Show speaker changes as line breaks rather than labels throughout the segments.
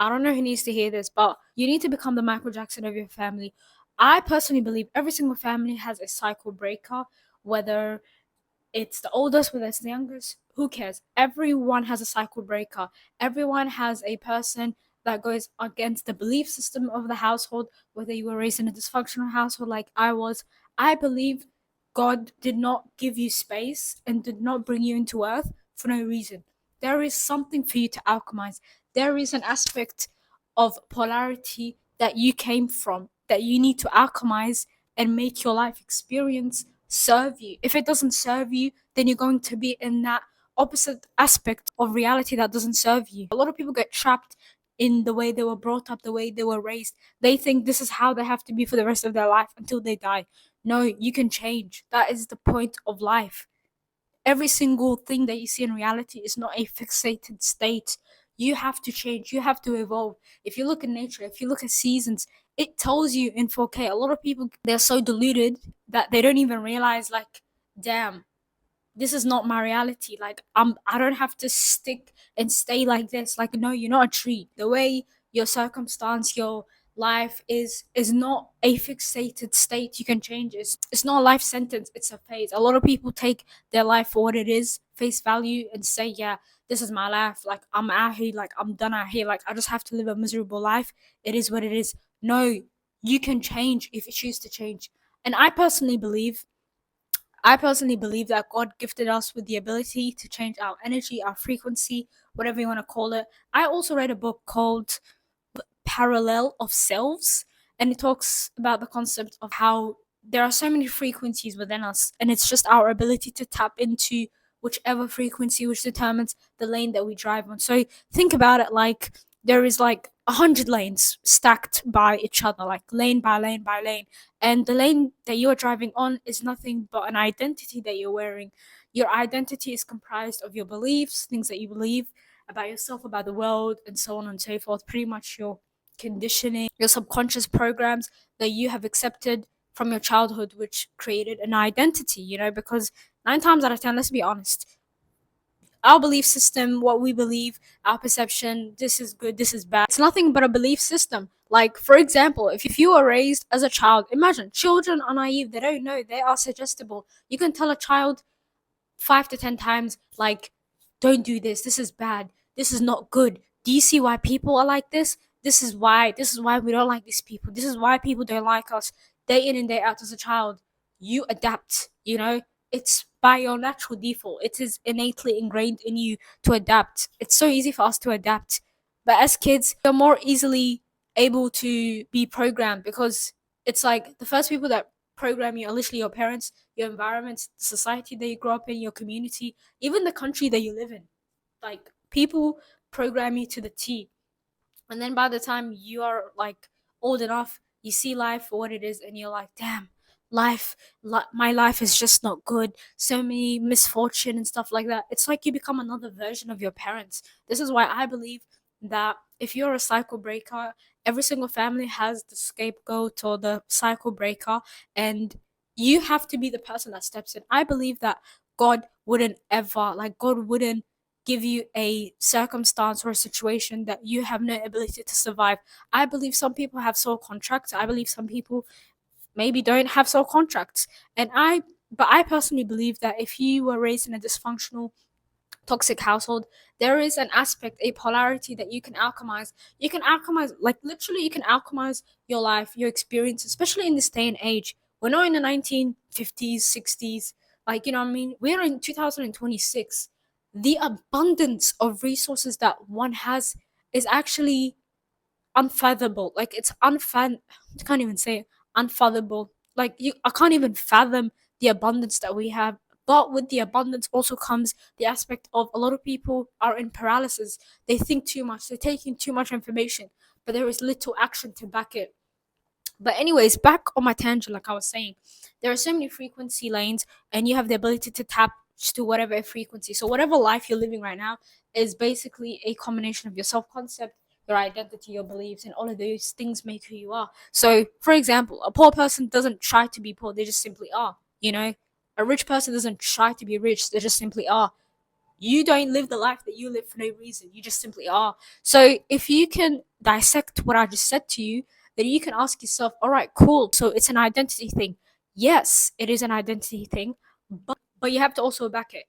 I don't know who needs to hear this, but you need to become the Michael Jackson of your family. I personally believe every single family has a cycle breaker, whether it's the oldest, whether it's the youngest, who cares? Everyone has a cycle breaker. Everyone has a person that goes against the belief system of the household, whether you were raised in a dysfunctional household like I was. I believe God did not give you space and did not bring you into earth for no reason. There is something for you to alchemize. There is an aspect of polarity that you came from that you need to alchemize and make your life experience serve you. If it doesn't serve you, then you're going to be in that opposite aspect of reality that doesn't serve you. A lot of people get trapped in the way they were brought up, the way they were raised. They think this is how they have to be for the rest of their life until they die. No, you can change. That is the point of life. Every single thing that you see in reality is not a fixated state. You have to change, you have to evolve. If you look at nature, if you look at seasons, it tells you in 4K. A lot of people, they're so deluded that they don't even realize, like, damn, this is not my reality. Like, I don't have to stick and stay like this. Like, no, you're not a tree. The way your circumstance, your life is not a fixated state. You can change it. It's not a life sentence, it's a phase. A lot of people take their life for what it is, face value, and say, yeah, this is my life. Like, I'm out here, like, I'm done out here. Like, I just have to live a miserable life. It is what it is. No, you can change if you choose to change. And I personally believe that God gifted us with the ability to change our energy, our frequency, whatever you want to call it. I also read a book called Parallel of Selves, and it talks about the concept of how there are so many frequencies within us, and it's just our ability to tap into whichever frequency which determines the lane that we drive on. So think about it like there is like 100 lanes stacked by each other, like lane by lane by lane, and the lane that you're driving on is nothing but an identity that you're wearing. Your identity is comprised of your beliefs, things that you believe about yourself, about the world, and so on and so forth. Pretty much your conditioning, your subconscious programs that you have accepted from your childhood, which created an identity, because 9 times out of 10, let's be honest, our belief system, what we believe, our perception, this is good, this is bad, it's nothing but a belief system. Like, for example, if you were raised as a child, imagine children are naive, they don't know, they are suggestible. You can tell a child 5 to 10 times, like, don't do this, this is bad, this is not good. Do you see why people are like this? This is why we don't like these people. This is why people don't like us. Day in and day out as a child, you adapt. It's by your natural default. It is innately ingrained in you to adapt. It's so easy for us to adapt. But as kids, you're more easily able to be programmed because it's like the first people that program you are literally your parents, your environment, the society that you grow up in, your community, even the country that you live in. Like, people program you to the T. And then by the time you are like old enough, you see life for what it is, and you're like, damn, my life is just not good. So many misfortune and stuff like that. It's like you become another version of your parents. This is why I believe that if you're a cycle breaker, every single family has the scapegoat or the cycle breaker, and you have to be the person that steps in. I believe that God wouldn't give you a circumstance or a situation that you have no ability to survive. I believe some people have soul contracts. I believe some people maybe don't have soul contracts. But I personally believe that if you were raised in a dysfunctional, toxic household, there is an aspect, a polarity that you can alchemize. You can alchemize, like, literally, you can alchemize your life, your experience, especially in this day and age. We're not in the 1950s, 60s. Like, you know what I mean? We're in 2026. The abundance of resources that one has is actually unfathomable. Like, it's I can't even say it. Unfathomable. Like, I can't even fathom the abundance that we have. But with the abundance also comes the aspect of a lot of people are in paralysis. They think too much. They're taking too much information, but there is little action to back it. But anyways, back on my tangent, like I was saying, there are so many frequency lanes, and you have the ability to tap to whatever frequency. So whatever life you're living right now is basically a combination of your self-concept, your identity, your beliefs, and all of those things make who you are. So, for example, a poor person doesn't try to be poor; they just simply are. A rich person doesn't try to be rich; they just simply are. You don't live the life that you live for no reason. You just simply are. So if you can dissect what I just said to you, then you can ask yourself, all right, cool. So it's an identity thing. Yes, it is an identity thing, but you have to also back it.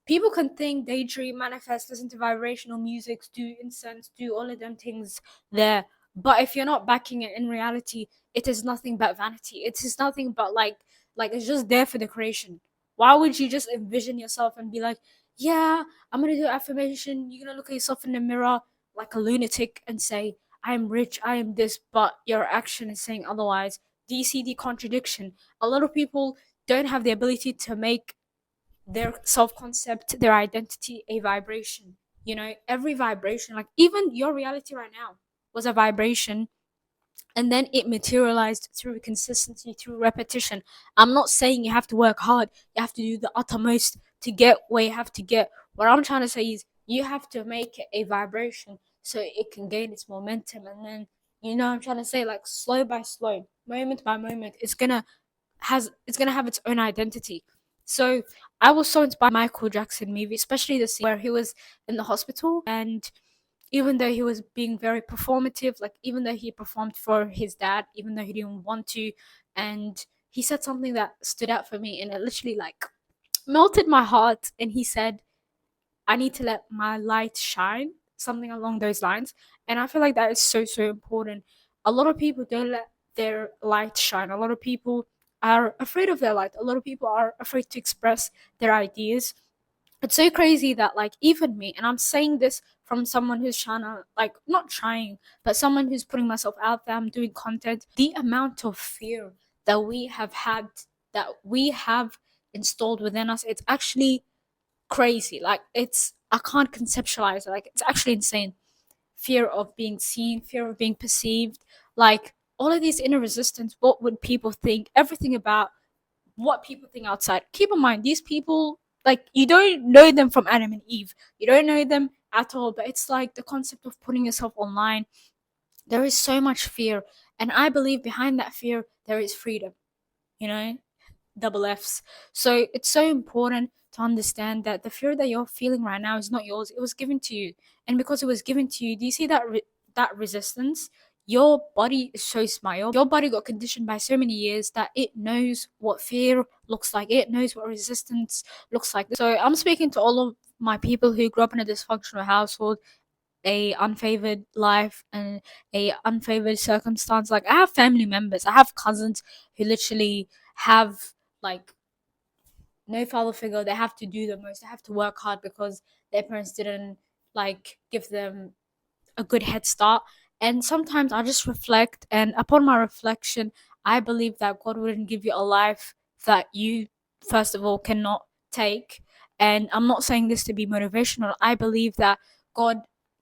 People can think, daydream, manifest, listen to vibrational music, do incense, do all of them things there. But if you're not backing it in reality, it is nothing but vanity. It is nothing but like it's just there for decoration. Why would you just envision yourself and be like, yeah, I'm gonna do affirmation, you're gonna look at yourself in the mirror like a lunatic and say, I am rich, I am this, but your action is saying otherwise. Do you see the contradiction? A lot of people don't have the ability to make their self concept, their identity, a vibration. You know, every vibration, like even your reality right now was a vibration, and then it materialized through consistency, through repetition. I'm not saying you have to work hard, you have to do the uttermost to get where you have to get. What I'm trying to say is you have to make it a vibration so it can gain its momentum. And then, I'm trying to say, like, slow by slow, moment by moment, it's gonna have its own identity. So I was so inspired by Michael Jackson movie, especially the scene where he was in the hospital, and even though he was being very performative, like even though he performed for his dad, even though he didn't want to, and he said something that stood out for me, and it literally like melted my heart. And he said, I need to let my light shine, something along those lines. And I feel like that is so, so important. A lot of people don't let their light shine. A lot of people are afraid of their light. A lot of people are afraid to express their ideas. It's so crazy that, like, even me, and I'm saying this from someone who's trying to, like, not trying, but someone who's putting myself out there, I'm doing content, the amount of fear that we have had, that we have installed within us, it's actually crazy. Like, I can't conceptualize it. Like, it's actually insane. Fear of being seen, fear of being perceived, like all of these inner resistance. What would people think? Everything about what people think outside. Keep in mind, these people, like, you don't know them from Adam and Eve. You don't know them at all. But it's like the concept of putting yourself online. There is so much fear, and I believe behind that fear there is freedom. You know, double F's. So it's so important to understand that the fear that you're feeling right now is not yours. It was given to you, and because it was given to you, do you see that resistance? Your body is so smart. Your body got conditioned by so many years that it knows what fear looks like. It knows what resistance looks like. So I'm speaking to all of my people who grew up in a dysfunctional household, a unfavored life, and a unfavored circumstance. Like, I have family members, I have cousins who literally have, like, no father figure. They have to do the most, they have to work hard because their parents didn't, like, give them a good head start. And sometimes I just reflect, and upon my reflection, I believe that God wouldn't give you a life that you, first of all, cannot take. And I'm not saying this to be motivational. I believe that God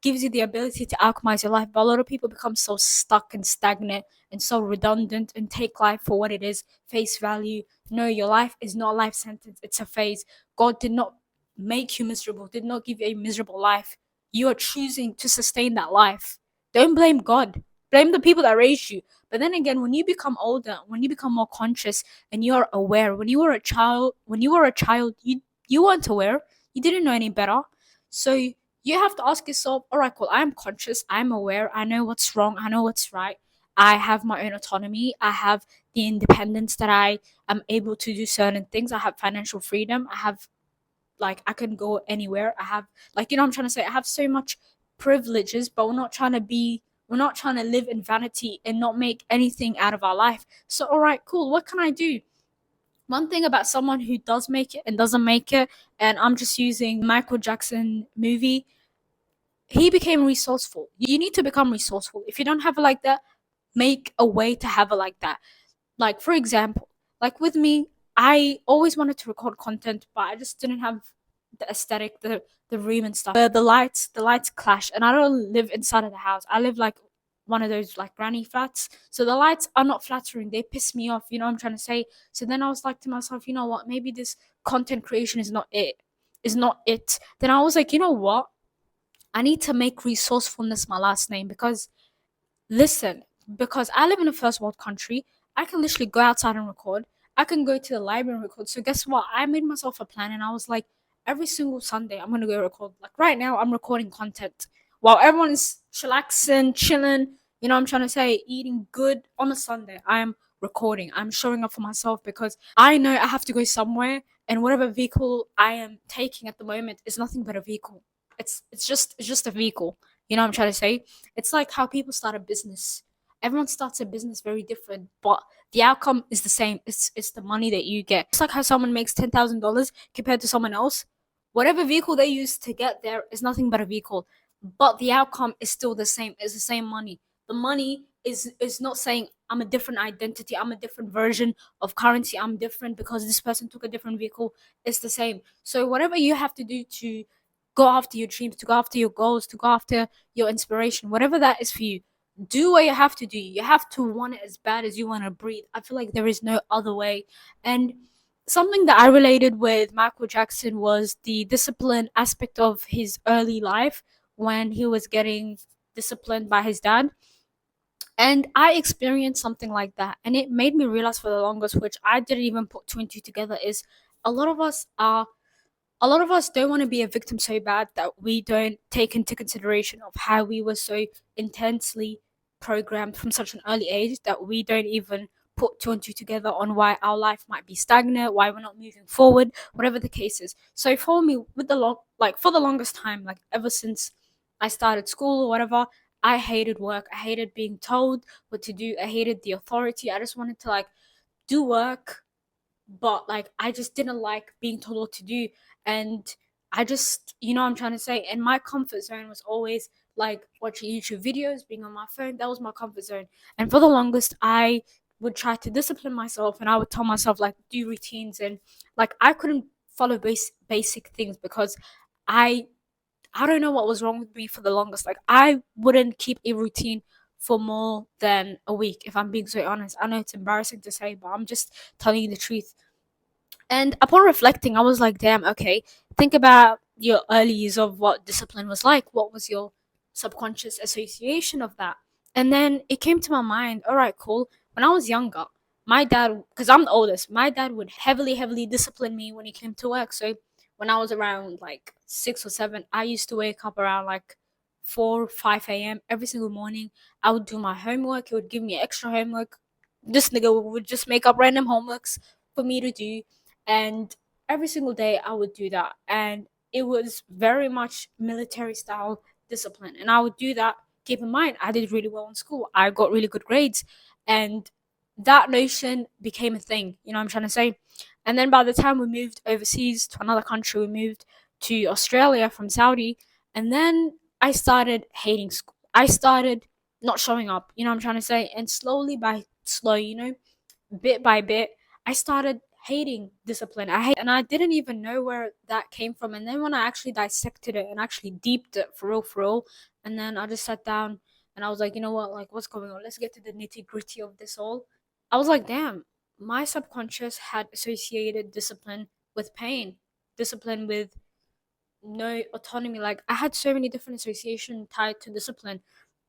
gives you the ability to alchemize your life, but a lot of people become so stuck and stagnant and so redundant and take life for what it is, face value. No, your life is not a life sentence, it's a phase. God did not make you miserable, did not give you a miserable life. You are choosing to sustain that life. Don't blame God. Blame the people that raised you. But then again, when you become older, when you become more conscious and you're aware, when you were a child, you weren't aware. You didn't know any better. So you have to ask yourself, all right, cool, I'm conscious, I'm aware, I know what's wrong, I know what's right. I have my own autonomy. I have the independence that I am able to do certain things. I have financial freedom. I have, like, I can go anywhere. I have, like, I'm trying to say I have so much privileges, but we're not trying to live in vanity and not make anything out of our life. So all right, cool, what can I do? One thing about someone who does make it and doesn't make it, and I'm just using Michael Jackson movie, he became resourceful. You need to become resourceful. If you don't have it like that, make a way to have it like that. Like, for example, like with me, I always wanted to record content, but I just didn't have the aesthetic, the room and stuff. The lights clash, and I don't live inside of the house. I live like one of those, like, granny flats. So the lights are not flattering. They piss me off. You know what I'm trying to say? So then I was like to myself, you know what? Maybe this content creation is not it. Is not it. Then I was like, you know what? I need to make resourcefulness my last name, because listen, because I live in a first world country, I can literally go outside and record. I can go to the library and record. So guess what? I made myself a plan, and I was like, every single Sunday I'm gonna go record. Like right now, I'm recording content while everyone's chillaxing, chilling. You know, what I'm trying to say, eating good on a Sunday. I'm recording. I'm showing up for myself because I know I have to go somewhere, and whatever vehicle I am taking at the moment is nothing but a vehicle. It's just a vehicle. You know what I'm trying to say? It's like how people start a business. Everyone starts a business very different, but the outcome is the same. It's the money that you get. It's like how someone makes $10,000 compared to someone else. Whatever vehicle they use to get there is nothing but a vehicle, but the outcome is still the same. It's the same money. The money is not saying I'm a different identity. I'm a different version of currency. I'm different because this person took a different vehicle. It's the same. So whatever you have to do to go after your dreams, to go after your goals, to go after your inspiration, whatever that is for you, do what you have to do. You have to want it as bad as you want to breathe. I feel like there is no other way. And something that I related with Michael Jackson was the discipline aspect of his early life when he was getting disciplined by his dad. And I experienced something like that. And it made me realize for the longest, which I didn't even put two and two together, is a lot of us are a lot of us don't want to be a victim so bad that we don't take into consideration of how we were so intensely programmed from such an early age that we don't even put two and two together on why our life might be stagnant, why we're not moving forward, whatever the case is. So for me, with the for the longest time, like ever since I started school or whatever, I hated work. I hated being told what to do. I hated the authority. I just wanted to like do work, but like I just didn't like being told what to do. And I just, you know what I'm trying to say, and my comfort zone was always like watching YouTube videos, being on my phone. That was my comfort zone. And for the longest, I would try to discipline myself, and I would tell myself like do routines, and like I couldn't follow basic things because i I don't know what was wrong with me for the longest. Like I wouldn't keep a routine for more than a week, if I'm being so honest. I know it's embarrassing to say, but I'm just telling you the truth. And upon reflecting, I was like, damn, okay, think about your early years of what discipline was like. What was your subconscious association of that? And then it came to my mind, all right, cool. When I was younger, my dad, because I'm the oldest, my dad would heavily, heavily discipline me when he came to work. So when I was around like 6 or 7, I used to wake up around like 4, 5 a.m. every single morning. I would do my homework. He would give me extra homework. This nigga would just make up random homeworks for me to do, and every single day I would do that. And it was very much military style discipline. And I would do that. Keep in mind, I did really well in school. I got really good grades. And that notion became a thing. You know what I'm trying to say? And then by the time we moved overseas to another country, we moved to Australia from Saudi. And then I started hating school. I started not showing up. You know what I'm trying to say? And slowly by slow, bit by bit, I started hating discipline. And I didn't even know where that came from. And then when I actually dissected it and actually deeped it for real, and then I just sat down and I was like, you know what, like what's going on? Let's get to the nitty gritty of this all. I was like, damn, my subconscious had associated discipline with pain, discipline with no autonomy. Like I had so many different association tied to discipline.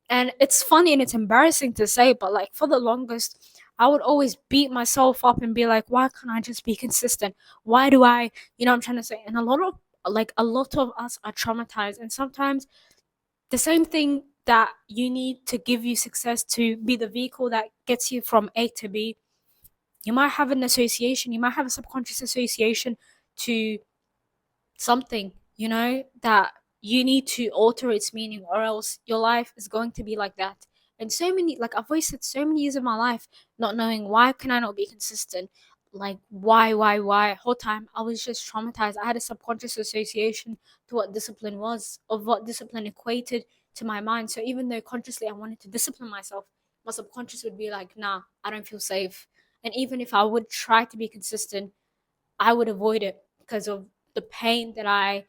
And it's funny and it's embarrassing to say, but like for the longest, I would always beat myself up and be like, why can't I just be consistent? Why do I, you know what I'm trying to say? And a lot of us are traumatized. And sometimes the same thing that you need to give you success to be the vehicle that gets you from A to B, you might have an association, you might have a subconscious association to something, that you need to alter its meaning, or else your life is going to be like that. And so many, like I've wasted so many years of my life not knowing why can I not be consistent. Like why whole time I was just traumatized. I had a subconscious association to what discipline was, of what discipline equated to my mind. So even though consciously I wanted to discipline myself, my subconscious would be like, nah, I don't feel safe. And even if I would try to be consistent, I would avoid it because of the pain that I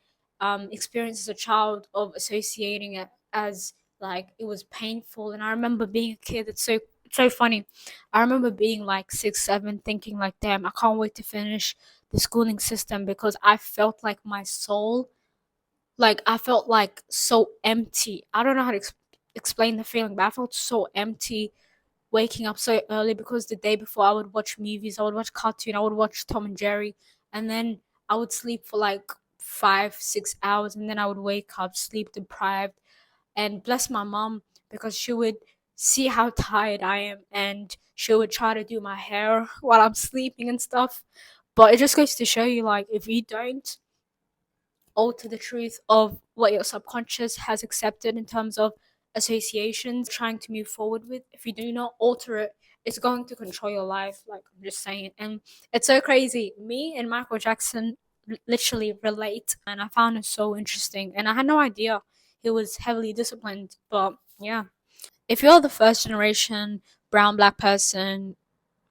experienced as a child, of associating it as like it was painful. And I remember being a kid. It's so funny. I remember being like 6, 7, thinking like, damn, I can't wait to finish the schooling system because I felt like my soul, like I felt like so empty. I don't know how to explain the feeling, but I felt so empty waking up so early because the day before I would watch movies, I would watch cartoon, I would watch Tom and Jerry, and then I would sleep for like 5 6 hours, and then I would wake up sleep deprived. And bless my mom, because she would see how tired I am, and she would try to do my hair while I'm sleeping and stuff. But it just goes to show you, like, if you don't alter the truth of what your subconscious has accepted in terms of associations trying to move forward with, if you do not alter it, it's going to control your life. Like, I'm just saying. And it's so crazy. Me and Michael Jackson literally relate, and I found it so interesting. And I had no idea he was heavily disciplined. But yeah, if you're the first generation brown, black person,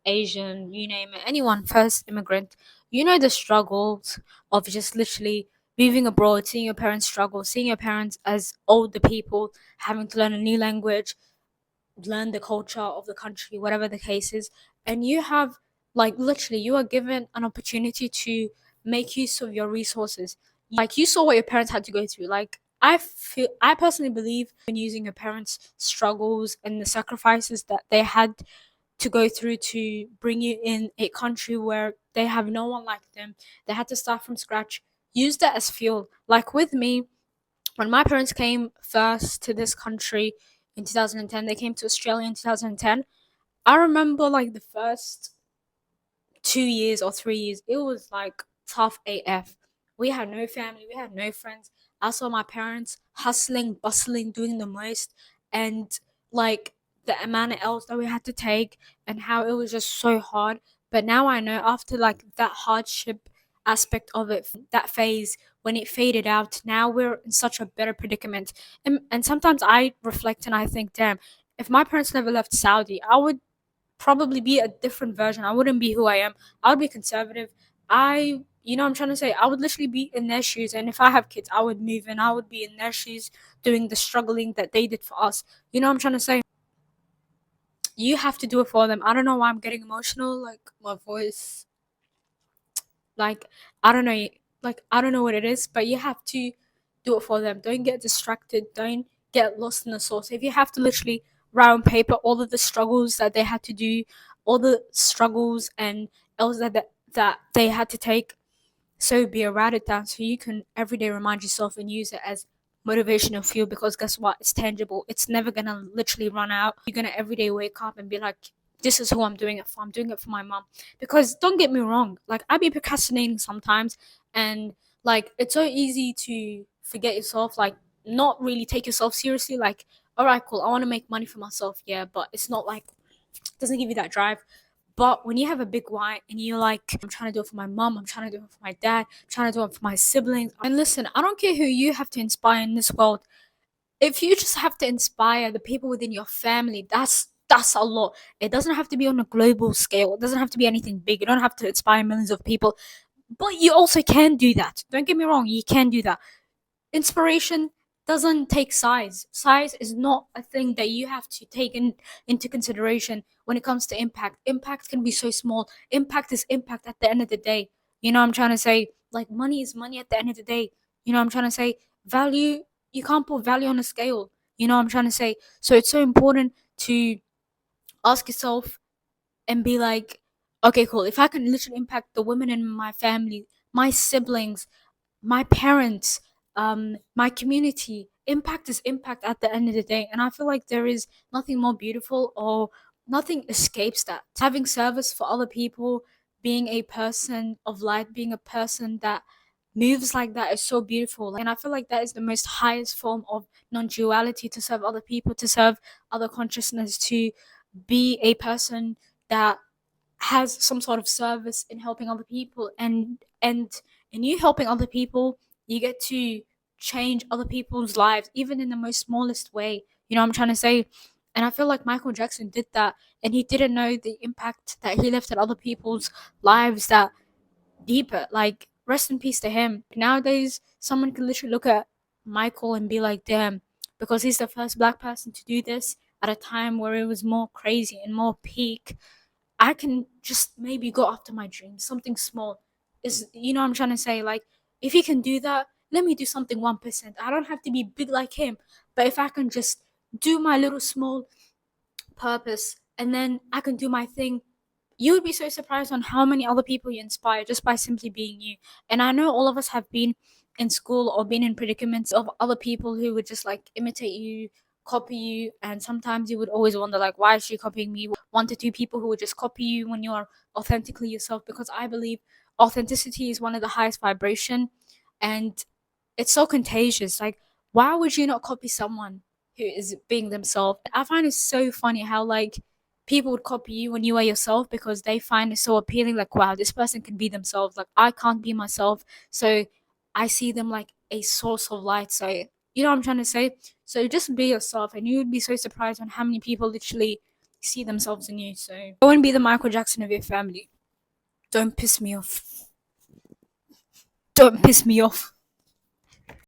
Asian, you name it, anyone, first immigrant, you know the struggles of just literally moving abroad, seeing your parents struggle, seeing your parents as older people, having to learn a new language, learn the culture of the country, whatever the case is. And you have, like, literally, you are given an opportunity to make use of your resources. Like, you saw what your parents had to go through. Like, I personally believe in using your parents' struggles and the sacrifices that they had to go through to bring you in a country where they have no one like them. They had to start from scratch. Use that as fuel. Like with me, when my parents came first to this country in 2010, they came to Australia in 2010. I remember, like, the first 2 years or 3 years, it was like tough AF. We had no family, we had no friends. I saw my parents hustling, bustling, doing the most, and like the amount of L's that we had to take, and how it was just so hard. But now I know, after like that hardship aspect of it, that phase, when it faded out, now we're in such a better predicament. And sometimes I reflect and I think, damn, if my parents never left Saudi, I would probably be a different version. I wouldn't be who I am. I would be conservative. You know what I'm trying to say? I would literally be in their shoes. And if I have kids, I would move and I would be in their shoes doing the struggling that they did for us. You know what I'm trying to say? You have to do it for them. I don't know why I'm getting emotional. Like, my voice, like, I don't know, I don't know what it is, but you have to do it for them. Don't get distracted. Don't get lost in the source. If you have to literally write on paper all of the struggles that they had to do, all the struggles and else that they had to take, so be it, write it down so you can every day remind yourself and use it as motivational fuel, because guess what? It's tangible. It's never gonna literally run out. You're gonna every day wake up and be like, this is who I'm doing it for. I'm doing it for my mom. Because don't get me wrong, like, I be procrastinating sometimes, and like, it's so easy to forget yourself, like, not really take yourself seriously. Like, all right, cool, I want to make money for myself, yeah, but it's not like, it doesn't give you that drive. But when you have a big why and you're like, I'm trying to do it for my mom, I'm trying to do it for my dad, I'm trying to do it for my siblings. And listen, I don't care who you have to inspire in this world. If you just have to inspire the people within your family, that's a lot. It doesn't have to be on a global scale. It doesn't have to be anything big. You don't have to inspire millions of people. But you also can do that. Don't get me wrong, you can do that. Inspiration doesn't take size. Size is not a thing that you have to take into consideration when it comes to impact. Impact can be so small. Impact is impact at the end of the day. You know what I'm trying to say? Like, money is money at the end of the day. You know what I'm trying to say? Value, you can't put value on a scale. You know what I'm trying to say? So it's so important to ask yourself and be like, okay, cool. If I can literally impact the women in my family, my siblings, my parents, my community. Impact is impact at the end of the day. And I feel like there is nothing more beautiful, or nothing escapes that. Having service for other people, being a person of light, being a person that moves like that is so beautiful. And I feel like that is the most highest form of non duality, to serve other people, to serve other consciousness, to be a person that has some sort of service in helping other people. And in you helping other people, you get to change other people's lives, even in the most smallest way. You know what I'm trying to say? And I feel like Michael Jackson did that, and he didn't know the impact that he left in other people's lives, that deeper. Like, rest in peace to him. Nowadays, someone can literally look at Michael and be like, damn, because he's the first black person to do this at a time where it was more crazy and more peak, I can just maybe go after my dreams, something small. Is, you know what I'm trying to say? Like, if he can do that, let me do something 1%. I don't have to be big like him, but if I can just do my little small purpose, and then I can do my thing, you would be so surprised on how many other people you inspire just by simply being you. And I know all of us have been in school or been in predicaments of other people who would just like imitate you, copy you, and sometimes you would always wonder like, why is she copying me? 1 to 2 people who would just copy you when you are authentically yourself, because I believe authenticity is one of the highest vibration, and it's so contagious. Like, why would you not copy someone who is being themselves? I find it so funny how like people would copy you when you are yourself because they find it so appealing. Like, wow, this person can be themselves. Like, I can't be myself, so I see them like a source of light. So you know what I'm trying to say. So just be yourself, and you would be so surprised on how many people literally see themselves in you. So go and be the Michael Jackson of your family. Don't piss me off. Don't piss me off.